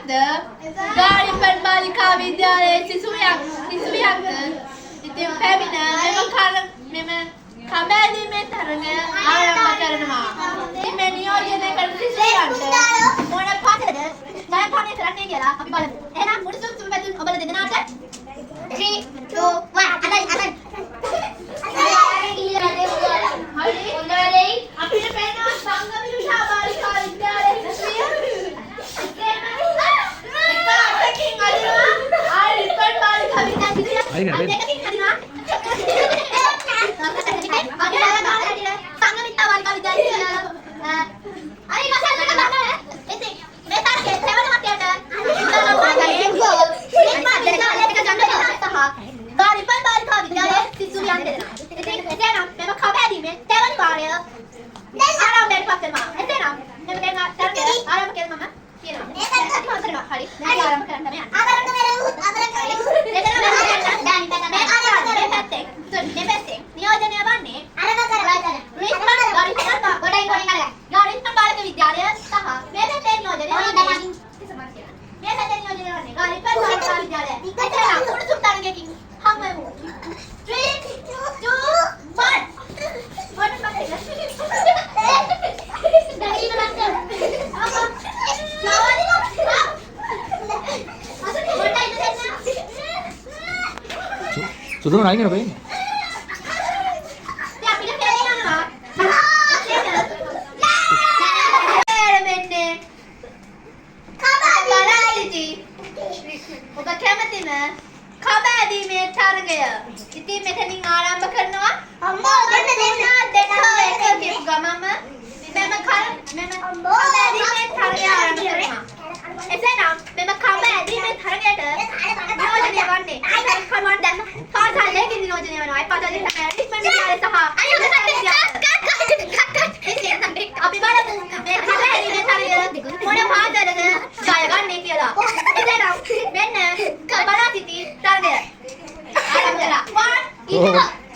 ගාලිපන් බාලිකා විද්‍යාලයේ සිසුවියක් ඉතින් පැමිණ මෙම කබෑදීමේ තරගය ආරම්භ කරනවා. මේ නියෝජනය කරන සිසුවන්ට මොන පාටද ජයග්‍රහණය කරන්නේ කියලා අපි බලමු. එහෙනම් මුඩුසුම් සුබපැතුම් ඔබලා දෙදෙනාට 3 2 1 අනයි හරි හොඳයි අපිට පේනවා සංගමිරුෂා බාලිකා විද්‍යාලයේ සිසුවිය එකකින් අදිනවා ආරිපන් බාලිකා විද්‍යාලයේ එකකින් අදිනවා සංගමිත්තා බාලිකා විද්‍යාලයේ අයි මසල් එක ගන්න ඉතින් මේ තරගේ සෙවන මතයට ගාලිපන් බාලිකා විද්‍යාලයේ සිසුවියන් දෙදෙනා. ඉතින් එසේනම් මෙම කබෑදීමේ තෙවනි වාරය ආරම්භයට පත් වෙනවා. එසේනම් මෙම දෙන්නා තරගය ආරම්භ කරමු මම කියනවා. මේ තරගය කරනවා. හරි. දැන් ආරම්භ කරන්න තමයි. ආරම්භ කරමු. නියෝජනය වන්නේ ආරම්භ කරලා රිස්මන් ගාලිපන් බාලිකා විද්‍යාලය සහ මේ පැත්තේ නියෝජනය වන්නේ මේ පැත්තේ නියෝජනය වන්නේ ගාලිපන් බාලිකා විද්‍යාලය. එසේනම් මුඩුසුම් තරගයකින් හමු වෙමු. 3 2 1 මොන පටේද? Sudah naik nggak pengen? ඔබ කැමතිද කබෑදීමේ තරගය? ඉතින් මෙතනින් ආරම්භ කරනවා. අම්මා දෙන්න එක කියපු ගමම මෙම කබෑදීමේ තරගය ආරම්භ කරනවා. එසේනම් මෙම කබෑදීමේ තරගයට නියෝජනය වන්නේ කරුවන් දැන් පාසල් දෙකකින් නියෝජනය වෙනවා. පාසල් දෙක තමයි රිස්මන් විද්‍යාලය සහ අපි බලමු මේ කබෑදීමේ තරගය මොන පාසලද ජයගන්නේ කියලා. එසේනම් මෙන්න බලා සිටි තරගය ආරම්භ කරලා 1 2